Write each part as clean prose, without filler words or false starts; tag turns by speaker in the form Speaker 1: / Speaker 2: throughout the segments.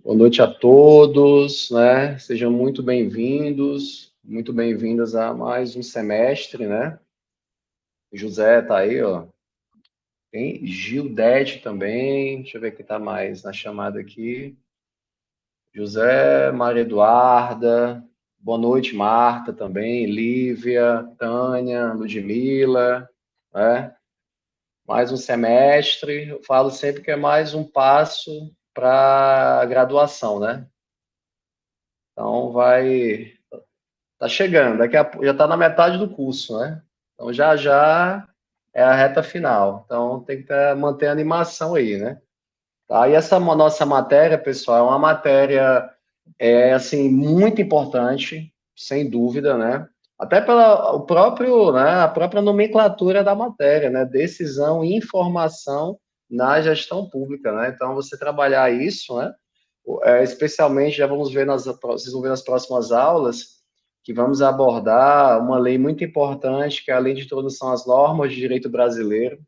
Speaker 1: Boa noite a todos, né? Sejam muito bem-vindos, muito bem-vindas a mais um semestre, né? José tá aí, ó. Tem Gildete também, deixa eu ver quem tá mais na chamada aqui. José, Maria Eduarda, boa noite, Marta também, Lívia, Tânia, Ludmila, né? Mais um semestre, eu falo sempre que é mais um passo para a graduação, né? Então tá chegando, já está na metade do curso, né? Então já já é a reta final. Então tem que manter a animação aí, né? Tá? E essa nossa matéria, pessoal, é uma matéria assim muito importante, sem dúvida, né? Até pela o próprio, né, a própria nomenclatura da matéria, né? Decisão e informação na gestão pública, né? Então você trabalhar isso, né? Especialmente, já vamos ver vocês vão ver nas próximas aulas, que vamos abordar uma lei muito importante, que é a Lei de Introdução às Normas de Direito Brasileiro.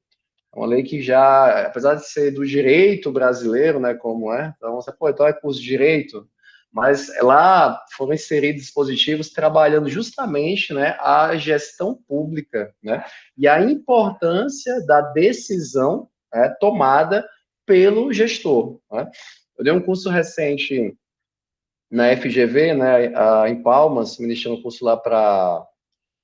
Speaker 1: É uma lei que já, apesar de ser do direito brasileiro, né, como é, então você, pô, então é curso de direito, mas lá foram inseridos dispositivos trabalhando justamente, né, a gestão pública, né, e a importância da decisão, né, tomada pelo gestor, né. Eu dei um curso recente na FGV, né, em Palmas, ministrando um curso lá para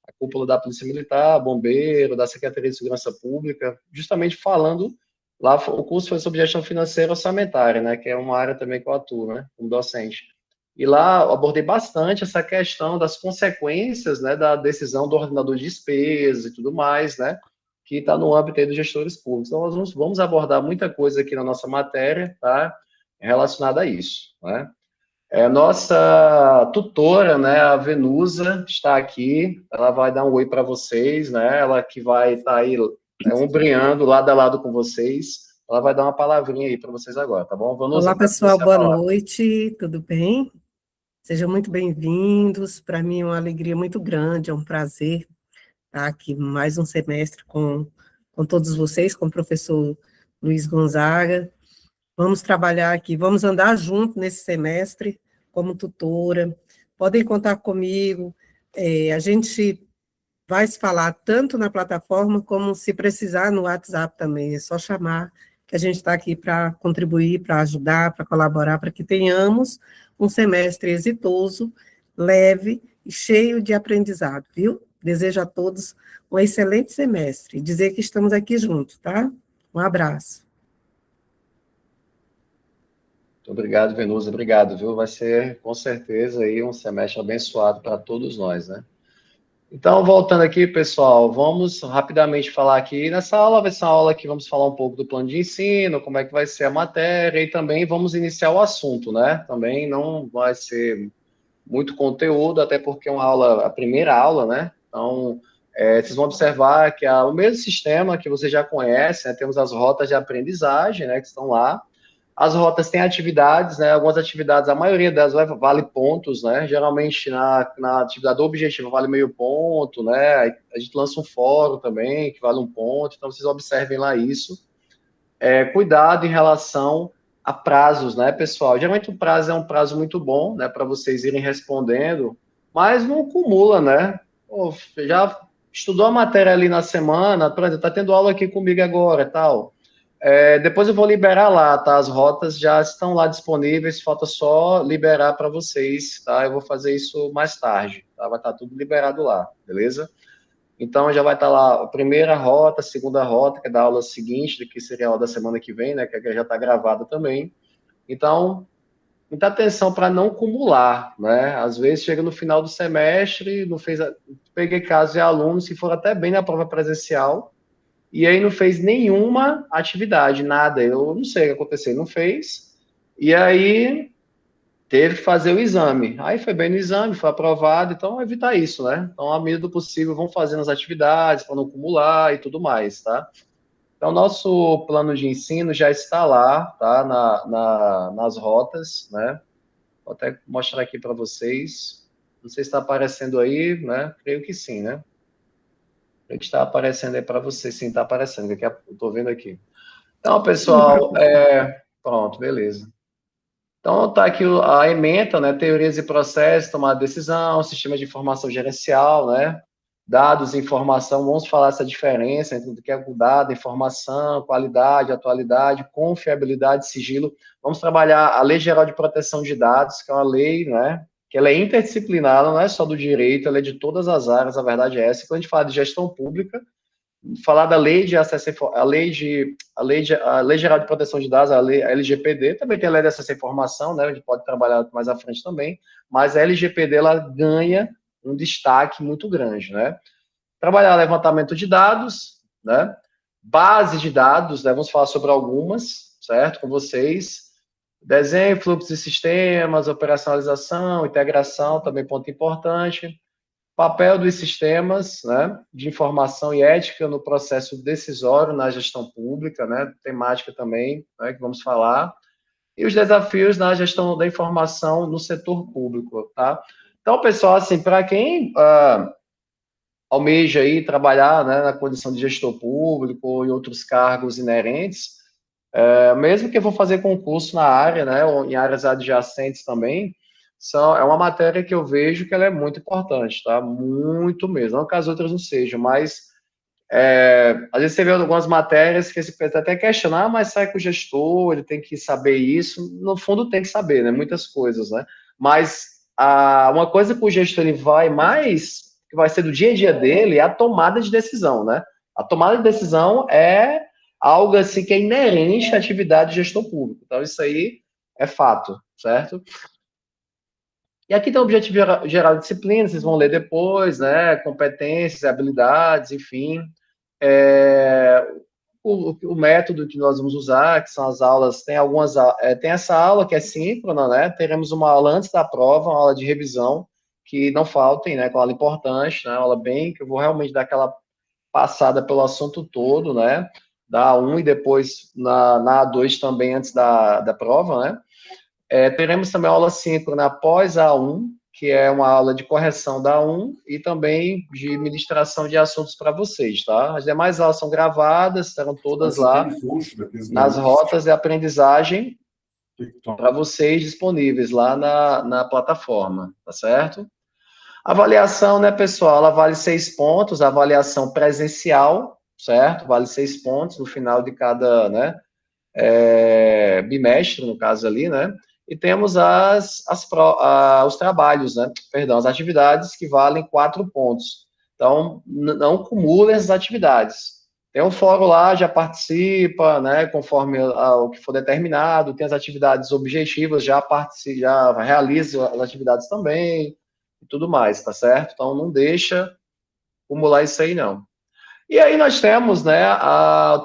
Speaker 1: a cúpula da Polícia Militar, bombeiro, da Secretaria de Segurança Pública, justamente falando, lá o curso foi sobre gestão financeira orçamentária, né, que é uma área também que eu atuo, né, como docente. E lá eu abordei bastante essa questão das consequências, né, da decisão do ordenador de despesas e tudo mais, né, que está no âmbito aí dos gestores públicos. Então, nós vamos abordar muita coisa aqui na nossa matéria, tá, relacionada a isso, né. Nossa tutora, né, a Venusa, está aqui. Ela vai dar um oi para vocês, né? Ela que vai estar aí ombreando lado a lado com vocês. Ela vai dar uma palavrinha aí para vocês agora, tá bom? Venusa,
Speaker 2: Olá,
Speaker 1: peço
Speaker 2: pessoal,
Speaker 1: você a
Speaker 2: boa
Speaker 1: palavra.
Speaker 2: noite, tudo bem? Sejam muito bem-vindos. Para mim é uma alegria muito grande, é um prazer estar aqui mais um semestre com todos vocês, com o professor Luiz Gonzaga. Vamos trabalhar aqui, vamos andar junto nesse semestre como tutora. Podem contar comigo. A gente vai se falar tanto na plataforma como se precisar no WhatsApp também. É só chamar que a gente está aqui para contribuir, para ajudar, para colaborar, para que tenhamos um semestre exitoso, leve e cheio de aprendizado, viu? Desejo a todos um excelente semestre. Dizer que estamos aqui juntos, tá? Um abraço.
Speaker 1: Muito obrigado, Venusa. Obrigado, viu? Vai ser, com certeza, aí um semestre abençoado para todos nós, né? Então, voltando aqui, pessoal, vamos rapidamente falar aqui. Nessa aula, vai ser uma aula que vamos falar um pouco do plano de ensino, como é que vai ser a matéria, e também vamos iniciar o assunto, né? Também não vai ser muito conteúdo, até porque é uma aula, a primeira aula, né? Então, vocês vão observar que é o mesmo sistema que você já conhece, né? Temos as rotas de aprendizagem, né, que estão lá. As rotas têm atividades, né? Algumas atividades, a maioria delas vale pontos, né? Geralmente na atividade objetiva vale meio ponto, né? A gente lança um fórum também, que vale um ponto, então vocês observem lá isso. Cuidado em relação a prazos, né, pessoal? Geralmente o prazo é um prazo muito bom, né, para vocês irem respondendo, mas não acumula, né? Pô, já estudou a matéria ali na semana, por exemplo, tá tendo aula aqui comigo agora, tal. Depois eu vou liberar lá, tá? As rotas já estão lá disponíveis, falta só liberar para vocês, tá? Eu vou fazer isso mais tarde, tá? Vai estar tudo liberado lá, beleza? Então já vai estar lá a primeira rota, a segunda rota, que é da aula seguinte, que seria a aula da semana que vem, né? Que já está gravada também. Então, muita atenção para não acumular, né? Às vezes chega no final do semestre, não fez. Peguei casos de alunos que foram até bem na prova presencial, e aí não fez nenhuma atividade, nada. Eu não sei o que aconteceu, não fez. E aí teve que fazer o exame. Aí foi bem no exame, foi aprovado, então evitar isso, né? Então, à medida do possível, vão fazendo as atividades para não acumular e tudo mais, tá? Então, nosso plano de ensino já está lá, tá? Nas rotas, né? Vou até mostrar aqui para vocês. Não sei se está aparecendo aí, né? Creio que sim, né? Creio que está aparecendo aí para vocês, sim, está aparecendo, eu estou vendo aqui. Então,
Speaker 2: Sim,
Speaker 1: pessoal,
Speaker 2: professor.
Speaker 1: pronto, beleza. Então, está aqui a ementa, né, teorias e processos, tomada de decisão, sistema de informação gerencial, né, dados e informação, vamos falar essa diferença entre o que é o dado, informação, qualidade, atualidade, confiabilidade, sigilo. Vamos trabalhar a Lei Geral de Proteção de Dados, que é uma lei, né, que ela é interdisciplinar, não é só do direito, ela é de todas as áreas, a verdade é essa. Quando a gente fala de gestão pública, falar da lei de acesso a lei geral de proteção de dados, a LGPD, também tem a lei de acesso à informação, né, a gente pode trabalhar mais à frente também, mas a LGPD ela ganha um destaque muito grande, né? Trabalhar levantamento de dados, né? Base de dados, né? Vamos falar sobre algumas, certo? Com vocês. Desenho, fluxos de sistemas, operacionalização, integração, também ponto importante. Papel dos sistemas, né, de informação e ética no processo decisório na gestão pública, né, temática também, né, que vamos falar, e os desafios na gestão da informação no setor público, tá? Então, pessoal, assim, para quem almeja aí trabalhar, né, na condição de gestor público e outros cargos inerentes, mesmo que eu vou fazer concurso na área, né, ou em áreas adjacentes também, é uma matéria que eu vejo que ela é muito importante, tá? Muito mesmo. Não que as outras não sejam, mas às vezes você vê algumas matérias que você pode até questionar, mas será que o gestor ele tem que saber isso? No fundo tem que saber, né? Muitas coisas, né? Mas uma coisa que o gestor ele vai mais, que vai ser do dia a dia dele, é a tomada de decisão, né? A tomada de decisão é algo assim que é inerente à atividade de gestor público. Então, isso aí é fato, certo? E aqui tem o objetivo geral de disciplina, vocês vão ler depois, né? Competências, habilidades, enfim. É, o método que nós vamos usar, que são as aulas, tem essa aula que é síncrona, né? Teremos uma aula antes da prova, uma aula de revisão, que não faltem, né? Com uma aula importante, né? Uma aula bem, que eu vou realmente dar aquela passada pelo assunto todo, né? Da A1 e depois na A2 também, antes da prova, né? Teremos também aula síncrona após a A1, que é uma aula de correção da A1 e também de ministração de assuntos para vocês, tá? As demais aulas são gravadas, estarão todas lá nas rotas de aprendizagem para vocês disponíveis lá na plataforma, tá certo? Avaliação, né, pessoal? Ela vale 6 pontos, avaliação presencial, certo? Vale 6 pontos no final de cada, né, bimestre, no caso ali, né? E temos os trabalhos, né? Perdão, as atividades que valem 4 pontos. Então, não acumulem as atividades. Tem um fórum lá, já participa, né? Conforme o que for determinado. Tem as atividades objetivas, já realiza as atividades também e tudo mais, tá certo? Então, não deixa acumular isso aí, não. E aí nós temos, né,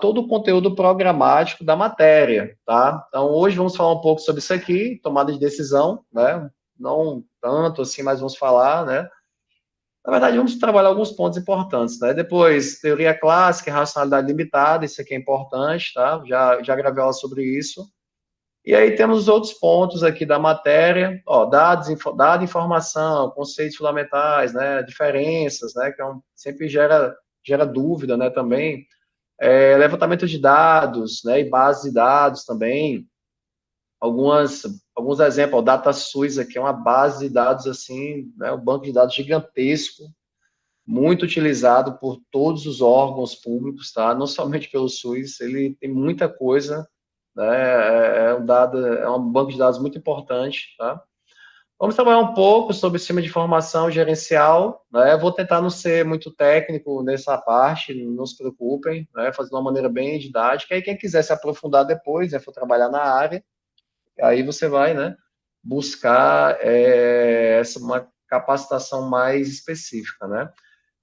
Speaker 1: todo o conteúdo programático da matéria, tá? Então, hoje vamos falar um pouco sobre isso aqui, tomada de decisão, né? Não tanto assim, mas vamos falar, né? Na verdade, vamos trabalhar alguns pontos importantes, né? Depois, teoria clássica, racionalidade limitada, isso aqui é importante, tá? Já gravei aula sobre isso. E aí temos os outros pontos aqui da matéria, ó, dado, informação, conceitos fundamentais, né? Diferenças, né? Que sempre gera dúvida, né, também, levantamento de dados, né, e base de dados também, alguns exemplos, o DataSUS aqui é uma base de dados, assim, né, um banco de dados gigantesco, muito utilizado por todos os órgãos públicos, tá, não somente pelo SUS, ele tem muita coisa, né, é um banco de dados muito importante, tá. Vamos trabalhar um pouco sobre o sistema de informação gerencial, né? Vou tentar não ser muito técnico nessa parte, não se preocupem, né? Fazer de uma maneira bem didática. Aí quem quiser se aprofundar depois, né, for trabalhar na área, aí você vai, né, buscar uma capacitação mais específica, né?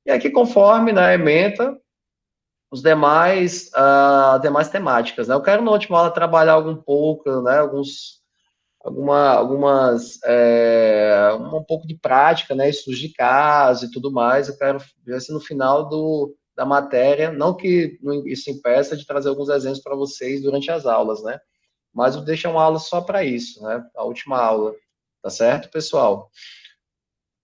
Speaker 1: E aqui, conforme na ementa, as demais temáticas, né? Eu quero na última aula trabalhar algum pouco, né, um pouco de prática, né, estudos de caso e tudo mais. Eu quero ver se no final da matéria, não que isso impeça de trazer alguns exemplos para vocês durante as aulas, né, mas eu deixo uma aula só para isso, né, a última aula, tá certo, pessoal?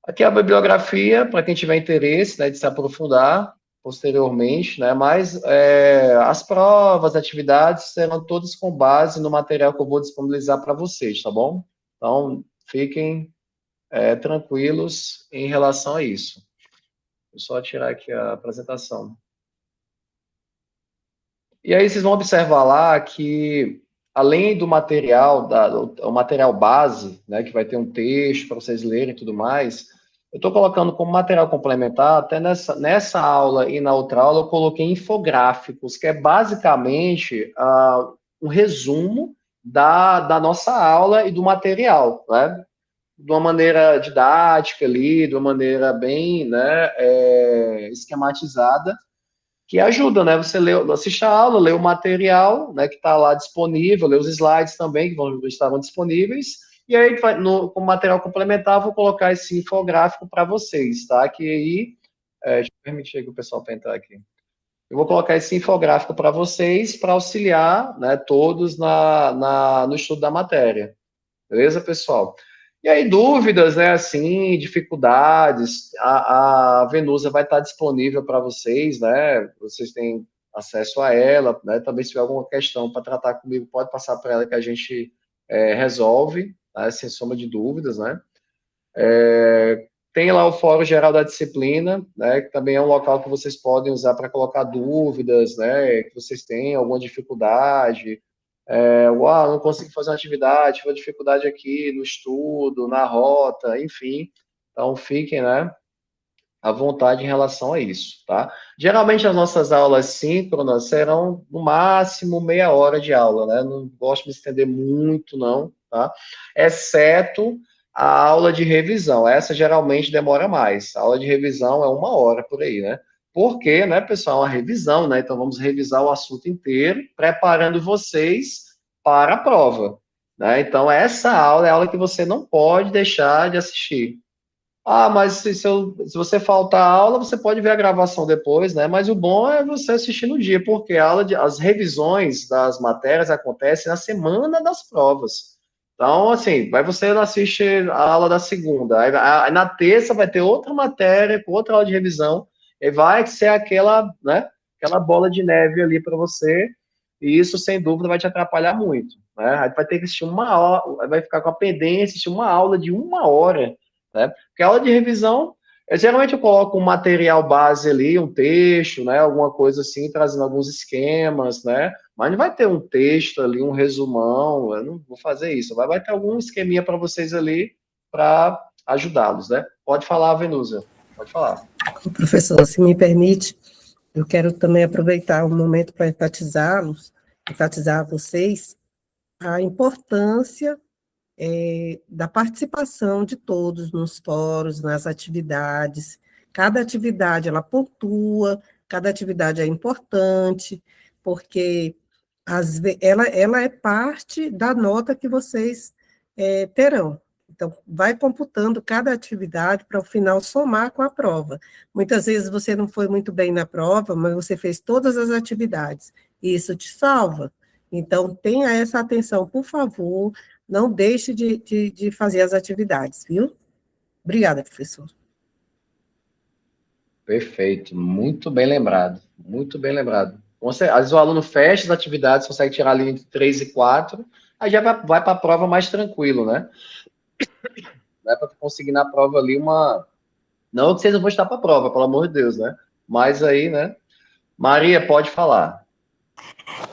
Speaker 1: Aqui é a bibliografia, para quem tiver interesse, né, de se aprofundar. posteriormente, né? Mas as provas, atividades serão todas com base no material que eu vou disponibilizar para vocês, tá bom? Então, fiquem tranquilos em relação a isso. Vou só tirar aqui a apresentação. E aí vocês vão observar lá que, além do material, o material base, né, que vai ter um texto para vocês lerem e tudo mais, eu estou colocando como material complementar, até nessa aula e na outra aula, eu coloquei infográficos, que é basicamente um resumo da nossa aula e do material, né? De uma maneira didática ali, de uma maneira bem, né, esquematizada, que ajuda, né? Você assiste a aula, lê o material, né, que está lá disponível, lê os slides também, que estavam disponíveis, e aí, como material complementar, vou colocar esse infográfico para vocês, tá? Que aí, deixa eu permitir que o pessoal para entrar aqui. Eu vou colocar esse infográfico para vocês, para auxiliar, né, todos no estudo da matéria. Beleza, pessoal? E aí, dúvidas, né, assim, dificuldades, a Venusa vai estar disponível para vocês, né, vocês têm acesso a ela, né, também se tiver alguma questão para tratar comigo, pode passar para ela que a gente resolve, né, sem sombra de dúvidas, né. Tem lá o Fórum Geral da Disciplina, né, que também é um local que vocês podem usar para colocar dúvidas, né, que vocês têm alguma dificuldade, não consigo fazer uma atividade, tive uma dificuldade aqui no estudo, na rota, enfim. Então, fiquem, né, à vontade em relação a isso, tá? Geralmente, as nossas aulas síncronas serão, no máximo, meia hora de aula, né? Não gosto de me estender muito, não, tá? Exceto a aula de revisão. Essa, geralmente, demora mais. A aula de revisão é uma hora, por aí, né? Porque, né, pessoal, é uma revisão, né? Então, vamos revisar o assunto inteiro, preparando vocês para a prova, né? Então, essa aula é a aula que você não pode deixar de assistir. Mas se você faltar a aula, você pode ver a gravação depois, né? Mas o bom é você assistir no dia, porque as revisões das matérias acontecem na semana das provas. Então, assim, você não assiste a aula da segunda, aí na terça vai ter outra matéria, com outra aula de revisão, e vai ser aquela, né, aquela bola de neve ali para você, e isso, sem dúvida, vai te atrapalhar muito, né? Aí vai ter que assistir uma hora, vai ficar com a pendência, assistir uma aula de uma hora, né? Porque a aula de revisão, geralmente eu coloco um material base ali, um texto, né? Alguma coisa assim, trazendo alguns esquemas, né? Mas não vai ter um texto ali, um resumão, eu não vou fazer isso. Vai ter algum esqueminha para vocês ali para ajudá-los, né? Pode falar, Venusa, pode falar.
Speaker 2: Professor, se me permite, eu quero também aproveitar o momento para enfatizar a vocês a importância da participação de todos nos fóruns, nas atividades. Cada atividade, ela pontua, cada atividade é importante, porque ela é parte da nota que vocês terão. Então, vai computando cada atividade para, ao final, somar com a prova. Muitas vezes você não foi muito bem na prova, mas você fez todas as atividades, e isso te salva. Então, tenha essa atenção, por favor, não deixe de fazer as atividades, viu? Obrigada, professor.
Speaker 1: Perfeito, muito bem lembrado, muito bem lembrado. Às vezes o aluno fecha as atividades, consegue tirar ali entre 3 e 4, aí já vai para a prova mais tranquilo, né? Não é para conseguir na prova ali uma. Não que vocês não vão estar para a prova, pelo amor de Deus, né? Mas aí, né? Maria, pode falar.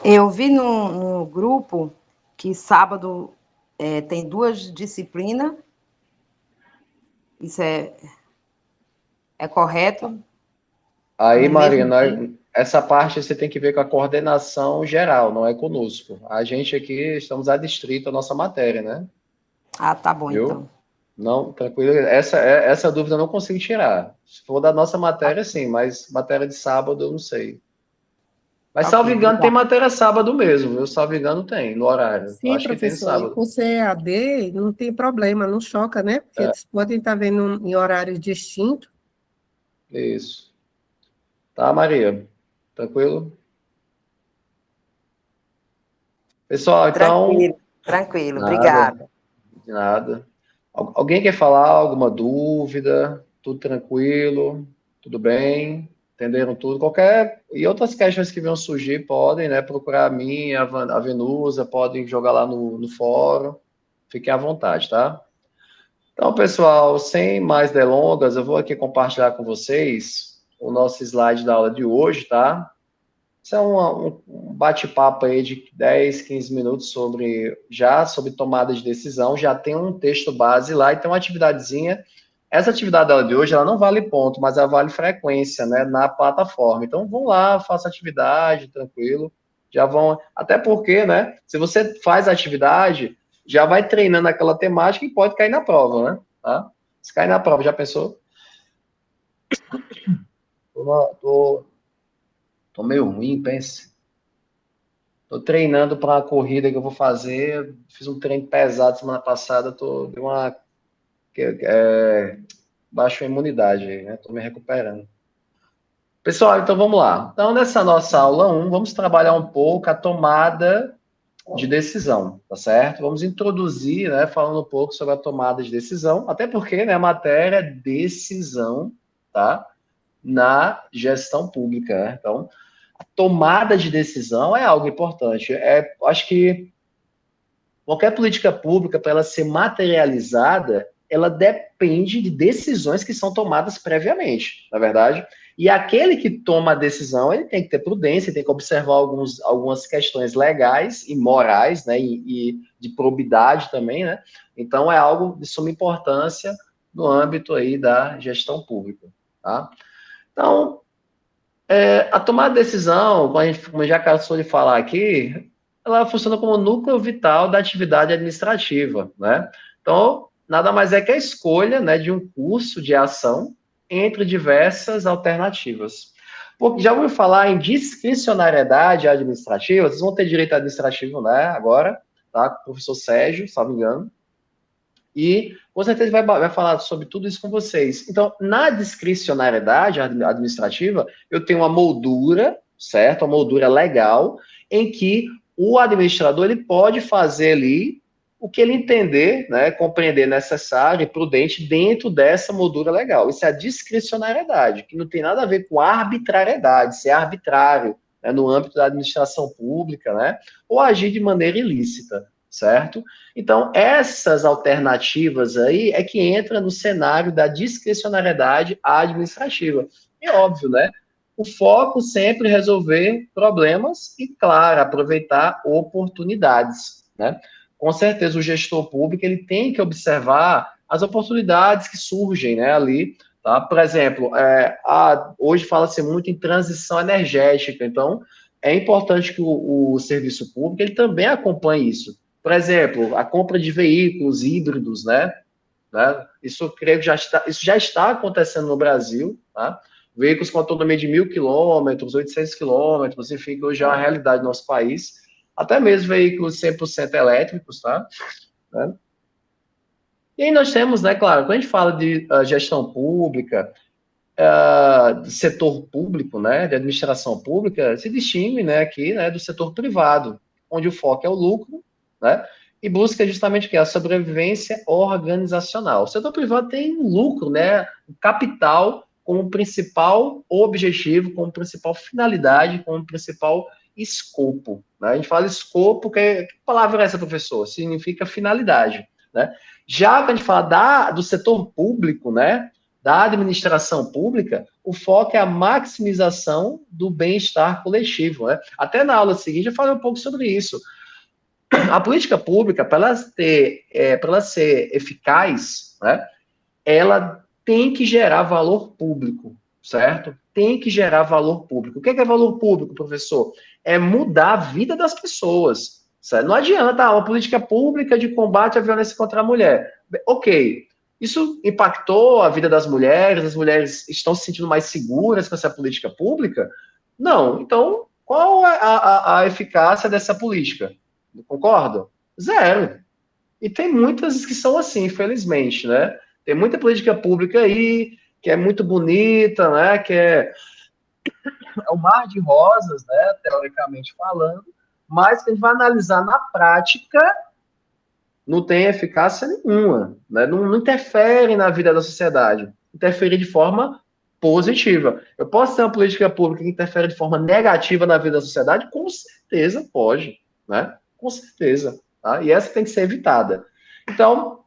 Speaker 3: Eu vi no grupo que sábado tem 2 disciplinas. Isso é correto?
Speaker 1: Aí, Maria, essa parte você tem que ver com a coordenação geral, não é conosco. A gente aqui estamos adstritos à nossa matéria, né?
Speaker 3: Tá bom,
Speaker 1: Viu?
Speaker 3: então.
Speaker 1: Não, tranquilo. Essa dúvida eu não consigo tirar. Se for da nossa matéria, sim, mas matéria de sábado eu não sei. Mas, salvo engano, tem matéria sábado mesmo, viu? Salvo engano, tem, no horário.
Speaker 2: Sim,
Speaker 1: Acho que tem no
Speaker 2: professor, e
Speaker 1: sábado.
Speaker 2: por ser EAD, não tem problema, não choca, né? Porque eles podem estar vendo em horários distintos.
Speaker 1: Isso. Tá, Maria? Tranquilo? Pessoal, então...
Speaker 3: Tranquilo,
Speaker 1: Nada,
Speaker 3: obrigada.
Speaker 1: de nada. Alguém quer falar alguma dúvida? Tudo tranquilo? Tudo bem? Entenderam tudo? E outras questões que venham surgir, podem, né, procurar a mim, a Venusa, podem jogar lá no fórum. Fiquem à vontade, tá? Então, pessoal, sem mais delongas, eu vou aqui compartilhar com vocês o nosso slide da aula de hoje, tá? Isso é um bate-papo aí de 10, 15 minutos sobre tomada de decisão. Já tem um texto base lá e tem uma atividadezinha. Essa atividade da aula de hoje, ela não vale ponto, mas ela vale frequência, né, na plataforma. Então, vão lá, faça atividade, tranquilo. Já vão... Até porque, né, se você faz a atividade, já vai treinando aquela temática e pode cair na prova, né? Tá? Se cair na prova, já pensou? Tô meio ruim, pense. Tô treinando para a corrida que eu vou fazer. Fiz um treino pesado semana passada. Deu uma baixou a imunidade, né? Tô me recuperando. Pessoal, então vamos lá. Então, nessa nossa aula 1, vamos trabalhar um pouco a tomada de decisão, tá certo? Vamos introduzir, né, falando um pouco sobre a tomada de decisão, até porque, né, a matéria é decisão, tá? Na gestão pública, né? Então, a tomada de decisão é algo importante. Acho que qualquer política pública, para ela ser materializada, ela depende de decisões que são tomadas previamente, na verdade. E aquele que toma a decisão, ele tem que ter prudência, tem que observar algumas questões legais e morais, né, e de probidade também, né? Então, é algo de suma importância no âmbito aí da gestão pública, tá? Então, a tomada de decisão, como já cansou de falar aqui, ela funciona como núcleo vital da atividade administrativa, né? Então, nada mais é que a escolha, né, de um curso de ação entre diversas alternativas. Porque já ouviu falar em discricionariedade administrativa? Vocês vão ter direito administrativo, né, agora, tá? Com o professor Sérgio, se não me engano. E com certeza vai falar sobre tudo isso com vocês. Então, na discricionariedade administrativa, eu tenho uma moldura, certo? Uma moldura legal, em que o administrador ele pode fazer ali o que ele entender, né, compreender necessário e prudente dentro dessa moldura legal. Isso é a discricionariedade, que não tem nada a ver com arbitrariedade, ser arbitrário, né, no âmbito da administração pública, né, ou agir de maneira ilícita, certo? Então, essas alternativas aí é que entra no cenário da discricionariedade administrativa. É óbvio, né? O foco sempre é resolver problemas e, claro, aproveitar oportunidades, né? Com certeza, o gestor público ele tem que observar as oportunidades que surgem, né, ali, tá? Por exemplo, hoje fala-se muito em transição energética, então é importante que o serviço público ele também acompanhe isso. Por exemplo, a compra de veículos híbridos, né? Isso eu creio que isso já está acontecendo no Brasil, tá? Veículos com autonomia de 1.000 quilômetros, 800 quilômetros, enfim, que hoje é uma realidade no nosso país. Até mesmo veículos 100% elétricos, tá? Né? E aí nós temos, né, claro, quando a gente fala de gestão pública, de setor público, né, de administração pública, se distingue, né, aqui, né, do setor privado, onde o foco é o lucro, né, e busca justamente o que? A sobrevivência organizacional. O setor privado tem lucro, né, o capital como principal objetivo, como principal finalidade, como principal escopo. Né? A gente fala escopo, que palavra é essa, professor? Significa finalidade. Né? Já quando a gente fala do setor público, né, da administração pública, o foco é a maximização do bem-estar coletivo. Né? Até na aula seguinte eu falei um pouco sobre isso. A política pública, para ela ser eficaz, né, ela tem que gerar valor público, certo? Tem que gerar valor público. O que é valor público, professor? É mudar a vida das pessoas. Certo? Não adianta uma política pública de combate à violência contra a mulher. Ok, isso impactou a vida das mulheres, as mulheres estão se sentindo mais seguras com essa política pública? Não. Então, qual é a eficácia dessa política? Concordo? Zero. E tem muitas que são assim, infelizmente, né? Tem muita política pública aí que é muito bonita, né? Que é um mar de rosas, né? Teoricamente falando, mas que a gente vai analisar na prática, não tem eficácia nenhuma, né? Não interfere na vida da sociedade. Interfere de forma positiva. Eu posso ter uma política pública que interfere de forma negativa na vida da sociedade? Com certeza pode, né? Com certeza. Tá? E essa tem que ser evitada. Então,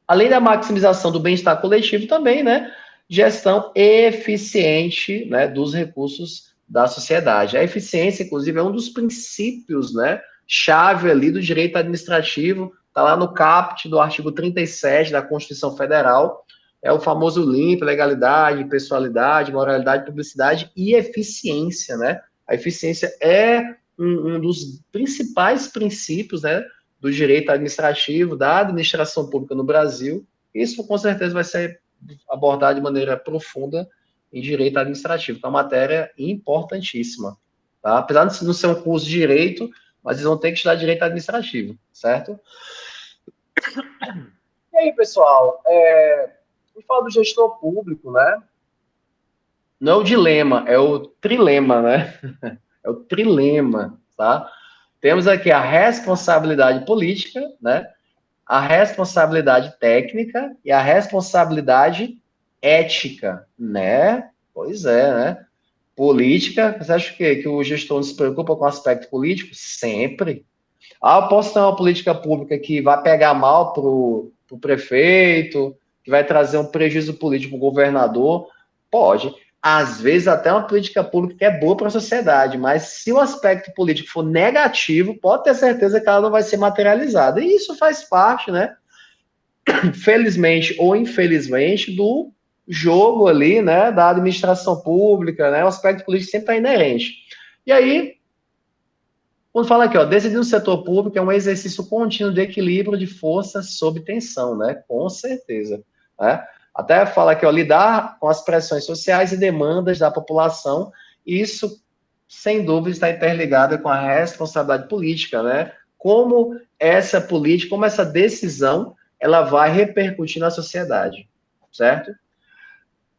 Speaker 1: além da maximização do bem-estar coletivo, também, né? Gestão eficiente, né, dos recursos da sociedade. A eficiência, inclusive, é um dos princípios, né, chave ali do direito administrativo, está lá no caput do artigo 37 da Constituição Federal, é o famoso limpo, legalidade, pessoalidade, moralidade, publicidade e eficiência, né? A eficiência é um dos principais princípios, né, do direito administrativo, da administração pública no Brasil. Isso, com certeza, vai ser abordado de maneira profunda em direito administrativo, que é uma matéria importantíssima. Tá? Apesar de não ser um curso de direito, mas eles vão ter que estudar direito administrativo, certo? E aí, pessoal, vamos falar do gestor público, né? Não é o dilema, é o trilema, né? É o trilema, tá? Temos aqui a responsabilidade política, né? A responsabilidade técnica e a responsabilidade ética, né? Pois é, né? Política, você acha que o gestor não se preocupa com o aspecto político? Sempre. Ah, eu posso ter uma política pública que vai pegar mal para o prefeito, que vai trazer um prejuízo político para o governador? Pode. Às vezes, até uma política pública que é boa para a sociedade, mas se o aspecto político for negativo, pode ter certeza que ela não vai ser materializada. E isso faz parte, né? Felizmente ou infelizmente, do jogo ali, né? Da administração pública, né? O aspecto político sempre é inerente. E aí, quando fala aqui, ó, decidir no setor público é um exercício contínuo de equilíbrio de forças sob tensão, né? Com certeza. Né? Até fala aqui, ó, lidar com as pressões sociais e demandas da população, isso, sem dúvida, está interligado com a responsabilidade política, né? Como essa política, como essa decisão, ela vai repercutir na sociedade, certo?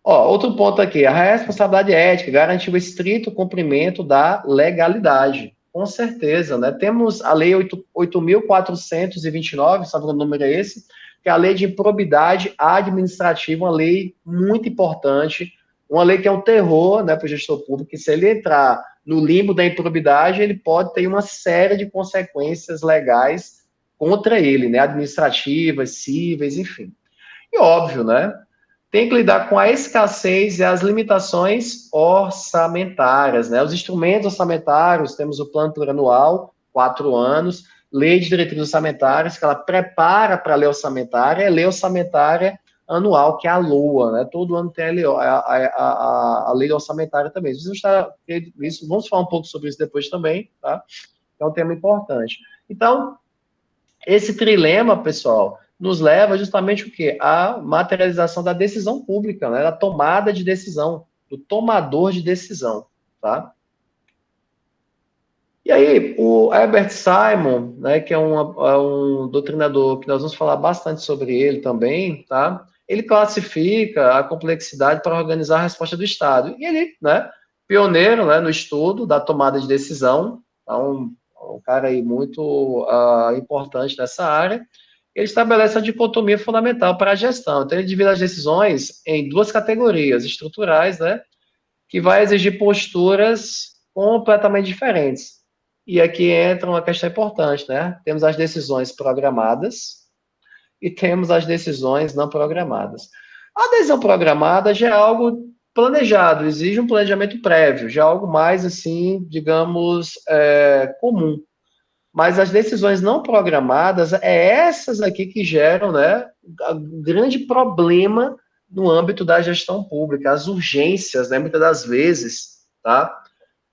Speaker 1: Ó, outro ponto aqui, a responsabilidade ética, garantir o estrito cumprimento da legalidade. Com certeza, né? Temos a Lei 8.429, sabe o número é esse? Que é a Lei de Improbidade Administrativa, uma lei muito importante, uma lei que é um terror, né, para o gestor público, que se ele entrar no limbo da improbidade, ele pode ter uma série de consequências legais contra ele, né, administrativas, cíveis, enfim. E óbvio, né, tem que lidar com a escassez e as limitações orçamentárias, né? Os instrumentos orçamentários, temos o plano plurianual, 4 anos, lei de diretrizes orçamentárias, que ela prepara para a lei orçamentária anual, que é a LOA, né? Todo ano tem a lei orçamentária também. Vamos falar um pouco sobre isso depois também, tá? É um tema importante. Então, esse trilema, pessoal, nos leva justamente o quê? A materialização da decisão pública, né? Da tomada de decisão, do tomador de decisão, tá? E aí, o Herbert Simon, né, que é um doutrinador que nós vamos falar bastante sobre ele também, tá? Ele classifica a complexidade para organizar a resposta do Estado. E ele, né, pioneiro, né, no estudo da tomada de decisão, tá? Um cara aí muito importante nessa área. Ele estabelece a dicotomia fundamental para a gestão. Então, ele divide as decisões em 2 categorias estruturais, né, que vai exigir posturas completamente diferentes. E aqui entra uma questão importante, né? Temos as decisões programadas e temos as decisões não programadas. A decisão programada já é algo planejado, exige um planejamento prévio, já é algo mais, assim, digamos, comum. Mas as decisões não programadas, essas aqui que geram, né, um grande problema no âmbito da gestão pública, as urgências, né, muitas das vezes, tá?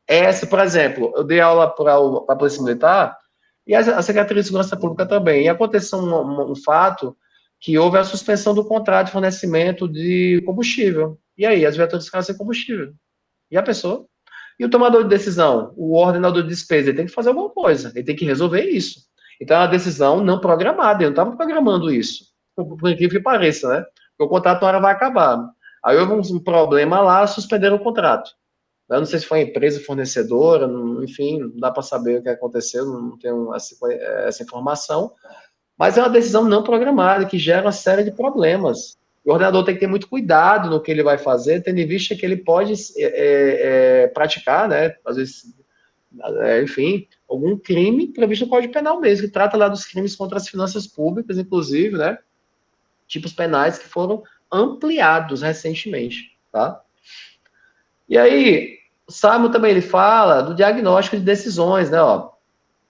Speaker 1: Essa, por exemplo, eu dei aula para a Polícia Militar e a Secretaria de Segurança Pública também, e aconteceu um fato que houve a suspensão do contrato de fornecimento de combustível. E aí, as viaturas ficaram sem combustível. E a pessoa? E o tomador de decisão, o ordenador de despesa, ele tem que fazer alguma coisa, ele tem que resolver isso. Então, é uma decisão não programada, eu não estava programando isso, por incrível que pareça, né? Porque o contrato uma hora vai acabar. Aí houve um problema lá, suspenderam o contrato. Eu não sei se foi a empresa fornecedora, enfim, não dá para saber o que aconteceu, não tenho essa informação, mas é uma decisão não programada, que gera uma série de problemas. O ordenador tem que ter muito cuidado no que ele vai fazer, tendo em vista que ele pode praticar, né, às vezes, enfim, algum crime previsto no Código Penal mesmo, que trata lá dos crimes contra as finanças públicas, inclusive, né, tipos penais que foram ampliados recentemente, tá? E aí, o Simon também ele fala do diagnóstico de decisões, né, ó.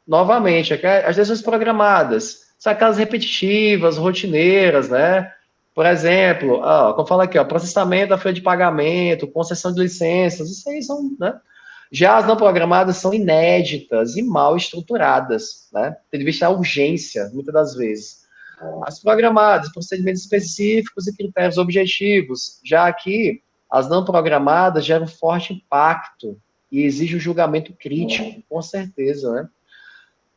Speaker 1: Novamente, as decisões programadas, são aquelas repetitivas, rotineiras, né? Por exemplo, como fala aqui, ó, processamento da folha de pagamento, concessão de licenças, isso aí são, né? Já as não programadas são inéditas e mal estruturadas, né? Tendo em vista a urgência, muitas das vezes. As programadas, procedimentos específicos e critérios objetivos. Já aqui, as não programadas geram forte impacto e exigem um julgamento crítico, com certeza, né?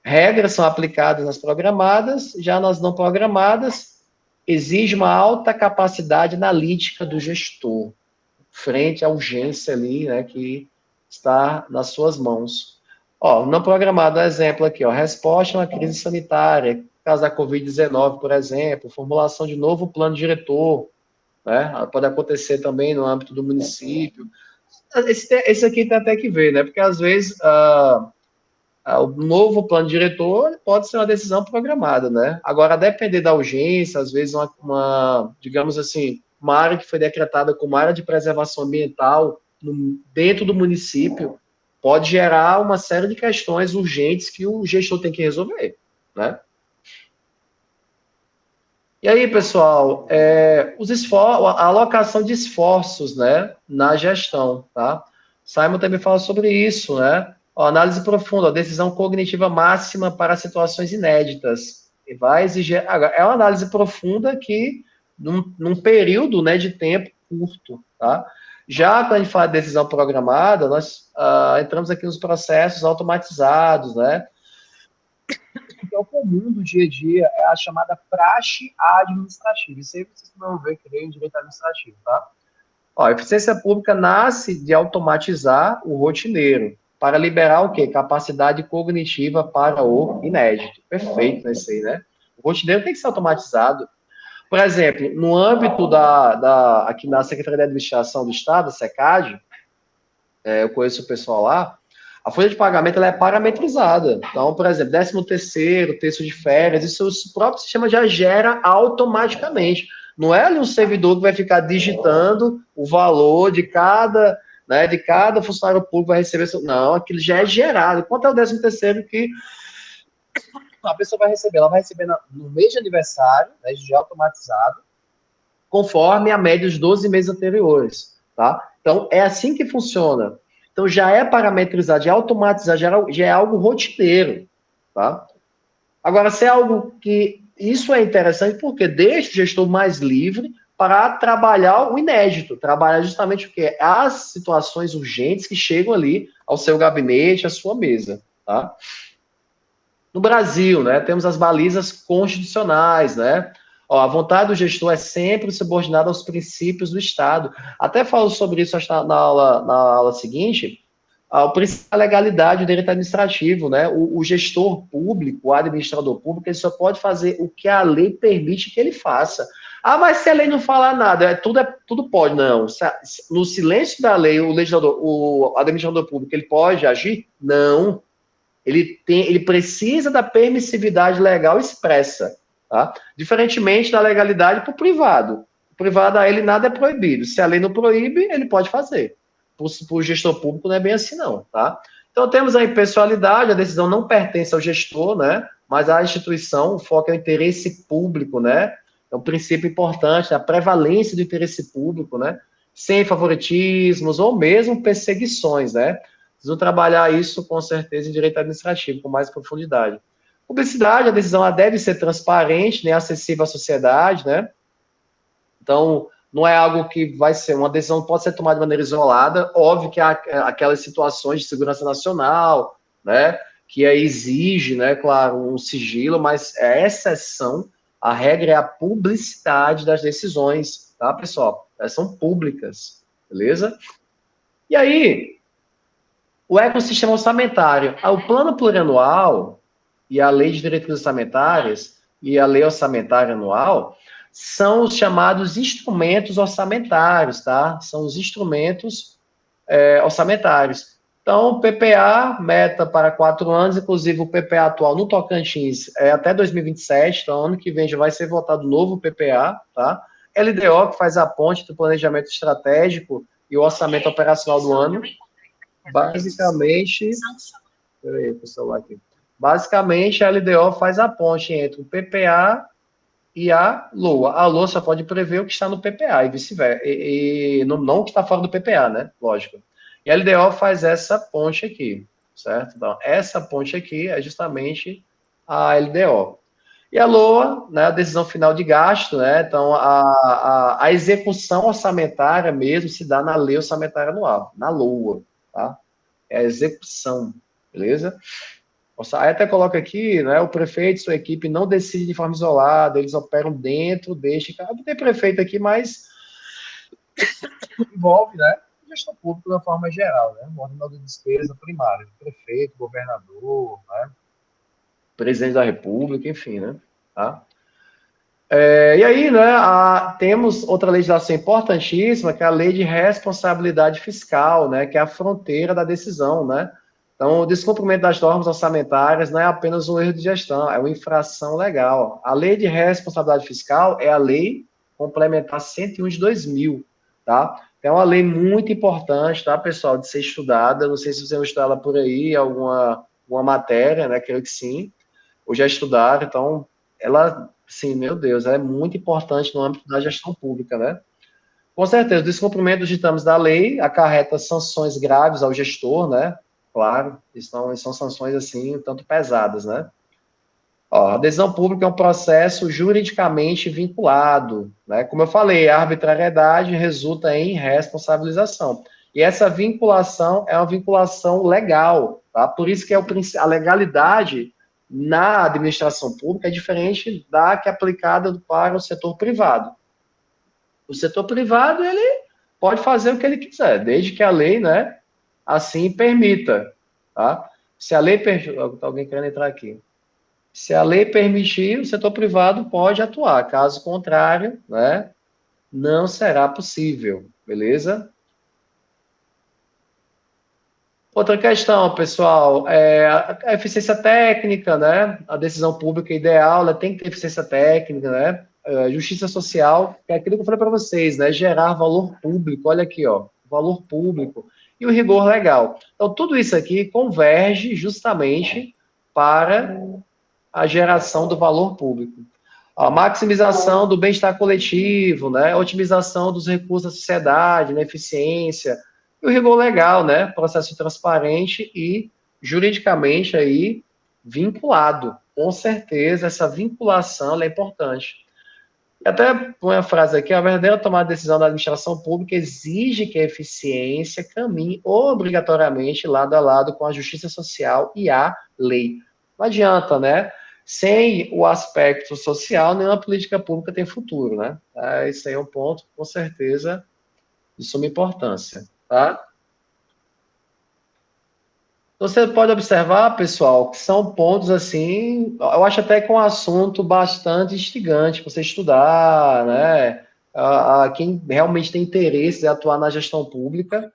Speaker 1: Regras são aplicadas nas programadas, já nas não programadas, exige uma alta capacidade analítica do gestor, frente à urgência ali, né, que está nas suas mãos. Ó, não programado, exemplo aqui, ó, resposta a uma crise sanitária, caso da Covid-19, por exemplo, formulação de novo plano diretor, né, pode acontecer também no âmbito do município. Esse aqui tem até que ver, né, porque às vezes o novo plano diretor pode ser uma decisão programada, né? Agora, a depender da urgência, às vezes digamos assim, uma área que foi decretada como área de preservação ambiental dentro do município, pode gerar uma série de questões urgentes que o gestor tem que resolver, né? E aí, pessoal, a alocação de esforços, né, na gestão, tá? Simon também fala sobre isso, né? Ó, análise profunda, decisão cognitiva máxima para situações inéditas. E vai exigir. É uma análise profunda que, num período, né, de tempo curto, tá? Já quando a gente fala de decisão programada, nós entramos aqui nos processos automatizados, né? Que é o comum do dia a dia, é a chamada praxe administrativa. Isso aí vocês vão ver que vem em direito administrativo, tá? Ó, a eficiência pública nasce de automatizar o rotineiro, para liberar o quê? Capacidade cognitiva para o inédito. Perfeito, né, isso aí, né? O rotineiro tem que ser automatizado. Por exemplo, no âmbito aqui na Secretaria de Administração do Estado, a SECAD, eu conheço o pessoal lá, a folha de pagamento ela é parametrizada. Então, por exemplo, 13º, terço de férias, isso o próprio sistema já gera automaticamente. Não é ali um servidor que vai ficar digitando o valor de cada, né, de cada funcionário público vai receber. Não, aquilo já é gerado. Quanto é o 13º que a pessoa vai receber? Ela vai receber no mês de aniversário, né, já automatizado, conforme a média dos 12 meses anteriores, tá? Então, é assim que funciona. Então, já é parametrizado, já é automatizado, já é algo rotineiro, tá? Agora, se é algo que... Isso é interessante porque deixa o gestor mais livre para trabalhar o inédito, trabalhar justamente o quê? As situações urgentes que chegam ali ao seu gabinete, à sua mesa, tá? No Brasil, né, temos as balizas constitucionais, né? Ó, a vontade do gestor é sempre subordinada aos princípios do Estado. Até falo sobre isso na aula seguinte, o princípio da legalidade do direito administrativo, né? O gestor público, o administrador público, ele só pode fazer o que a lei permite que ele faça. Ah, mas se a lei não falar nada, tudo pode. Não. No silêncio da lei, o administrador público, ele pode agir? Não. Ele precisa da permissividade legal expressa, tá? Diferentemente da legalidade para o privado. O privado, a ele nada é proibido. Se a lei não proíbe, ele pode fazer. Para o gestor público não é bem assim, não, tá? Então, temos a impessoalidade, a decisão não pertence ao gestor, né? Mas à instituição, o foco é o interesse público, né? É um princípio importante, a prevalência do interesse público, né? Sem favoritismos ou mesmo perseguições, né? Precisam trabalhar isso, com certeza, em direito administrativo, com mais profundidade. Publicidade, a decisão ela deve ser transparente, né, acessível à sociedade, né? Então, não é algo que vai ser, uma decisão pode ser tomada de maneira isolada, óbvio que há aquelas situações de segurança nacional, né, que exige, né, claro, um sigilo, mas é exceção, a regra é a publicidade das decisões, tá, pessoal? Elas são públicas, beleza? E aí, o ecossistema orçamentário. O plano plurianual e a lei de diretrizes orçamentárias e a lei orçamentária anual são os chamados instrumentos orçamentários, tá? São os instrumentos orçamentários. Então, o PPA, meta para 4 anos, inclusive o PPA atual no Tocantins é até 2027, então ano que vem já vai ser votado o novo PPA, tá? LDO, que faz a ponte do planejamento estratégico e o orçamento operacional do ano. Basicamente, peraí, o celular aqui. Basicamente, a LDO faz a ponte entre o PPA e a LOA. A LOA só pode prever o que está no PPA e vice-versa. E não o que está fora do PPA, né? Lógico. E a LDO faz essa ponte aqui, certo? Então, essa ponte aqui é justamente a LDO. E a LOA, né, a decisão final de gasto, né? Então, a execução orçamentária mesmo se dá na lei orçamentária anual, na LOA, tá? É a execução, beleza? Aí até coloca aqui, né, o prefeito e sua equipe não decidem de forma isolada, eles operam dentro deste... Tem prefeito aqui, mas envolve, né, gestão pública de uma forma geral, né, o ordenador de despesa primária, prefeito, governador, né, presidente da república, enfim, né, tá? E aí, né, temos outra legislação importantíssima, que é a lei de responsabilidade fiscal, né, que é a fronteira da decisão, né. Então, o descumprimento das normas orçamentárias não é apenas um erro de gestão, é uma infração legal. A lei de responsabilidade fiscal é a lei complementar 101 de 2000, tá? É uma lei muito importante, tá, pessoal, de ser estudada. Não sei se vocês vão estudar ela por aí, alguma matéria, né, creio que sim, ou já estudaram. Então, ela, sim, meu Deus, ela é muito importante no âmbito da gestão pública, né? Com certeza, o descumprimento dos ditames da lei acarreta sanções graves ao gestor, né? Claro, são sanções, assim, um tanto pesadas, né? Ó, a decisão pública é um processo juridicamente vinculado, né? Como eu falei, a arbitrariedade resulta em responsabilização. E essa vinculação é uma vinculação legal, tá? Por isso que a legalidade na administração pública é diferente da que é aplicada para o setor privado. O setor privado, ele pode fazer o que ele quiser, desde que a lei, né, assim permita, tá? Se a lei alguém querendo entrar aqui. Se a lei permitir, o setor privado pode atuar. Caso contrário, né, não será possível, beleza? Outra questão, pessoal, é a eficiência técnica, né? A decisão pública ideal, ela tem que ter eficiência técnica, né? Justiça social, que é aquilo que eu falei para vocês, né? Gerar valor público, olha aqui, ó, valor público. E o rigor legal. Então, tudo isso aqui converge justamente para a geração do valor público. A maximização do bem-estar coletivo, né? A otimização dos recursos da sociedade, né? Eficiência. E o rigor legal, né? Processo transparente e juridicamente aí vinculado. Com certeza, essa vinculação é importante. Até põe a frase aqui, a verdadeira tomada de decisão da administração pública exige que a eficiência caminhe obrigatoriamente lado a lado com a justiça social e a lei. Não adianta, né? Sem o aspecto social, nenhuma política pública tem futuro, né? Isso aí é um ponto, com certeza, de suma importância, tá? Você pode observar, pessoal, que são pontos assim, eu acho até que é um assunto bastante instigante para você estudar, né? Quem realmente tem interesse em atuar na gestão pública,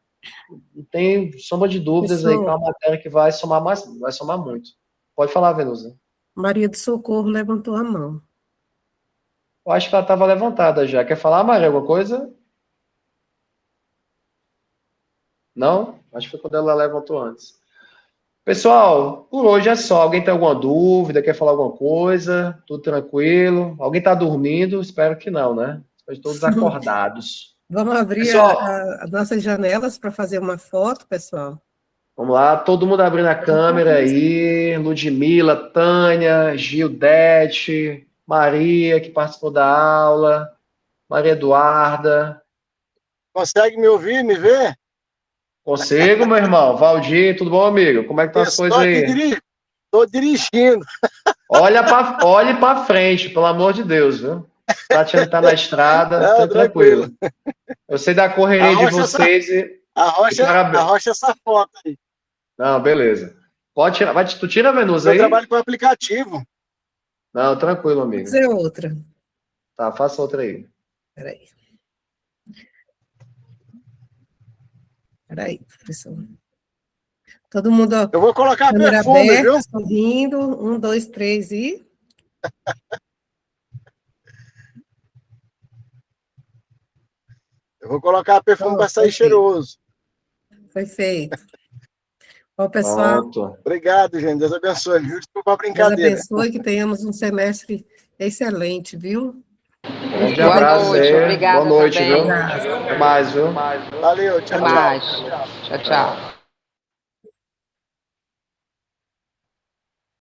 Speaker 1: não tem sombra de dúvidas aí que é uma matéria que vai somar muito. Pode falar, Venusa.
Speaker 2: Maria do Socorro levantou a mão.
Speaker 1: Eu acho que ela estava levantada já. Quer falar, Maria, alguma coisa? Não? Acho que foi quando ela levantou antes. Pessoal, por hoje é só. Alguém tem alguma dúvida, quer falar alguma coisa? Tudo tranquilo? Alguém está dormindo? Espero que não, né? Espero todos acordados.
Speaker 2: Vamos abrir
Speaker 1: pessoal,
Speaker 2: as nossas janelas para fazer uma foto, pessoal?
Speaker 1: Vamos lá, todo mundo abrindo a câmera aí. Ludmila, Tânia, Gildete, Maria, que participou da aula, Maria Eduarda.
Speaker 4: Consegue me ouvir, me ver?
Speaker 1: Consigo, meu irmão. Valdir, tudo bom, amigo? Como é que estão as coisas aí?
Speaker 4: Estou dirigindo.
Speaker 1: Olhe para frente, pelo amor de Deus, viu? Tatiana está na estrada, tá tranquilo. Eu sei da correria de vocês
Speaker 4: A rocha essa foto aí.
Speaker 1: Não, beleza. Pode tirar. Tu tira a Venusa aí?
Speaker 4: Eu trabalho com aplicativo.
Speaker 1: Não, tranquilo, amigo.
Speaker 2: Vou dizer outra.
Speaker 1: Tá, faça outra aí.
Speaker 2: Peraí. Peraí, professor. Todo mundo, ó,
Speaker 4: Eu vou colocar
Speaker 2: câmera
Speaker 4: perfume,
Speaker 2: aberta,
Speaker 4: viu?
Speaker 2: sorrindo. 1, 2, 3 e...
Speaker 4: Eu vou colocar perfume para sair cheiroso.
Speaker 2: Foi feito. Ó, pessoal,
Speaker 1: Pronto.
Speaker 4: Obrigado, gente. Deus abençoe, viu? Desculpa a
Speaker 2: Deus
Speaker 4: brincadeira.
Speaker 2: abençoe, que tenhamos um semestre excelente, viu?
Speaker 1: Grande
Speaker 3: Boa
Speaker 1: abraço.
Speaker 3: noite, obrigada
Speaker 1: Boa noite,
Speaker 3: também.
Speaker 1: viu? Até mais, viu?
Speaker 4: Valeu, tchau,
Speaker 3: Até
Speaker 4: tchau.
Speaker 3: mais. Tchau, tchau.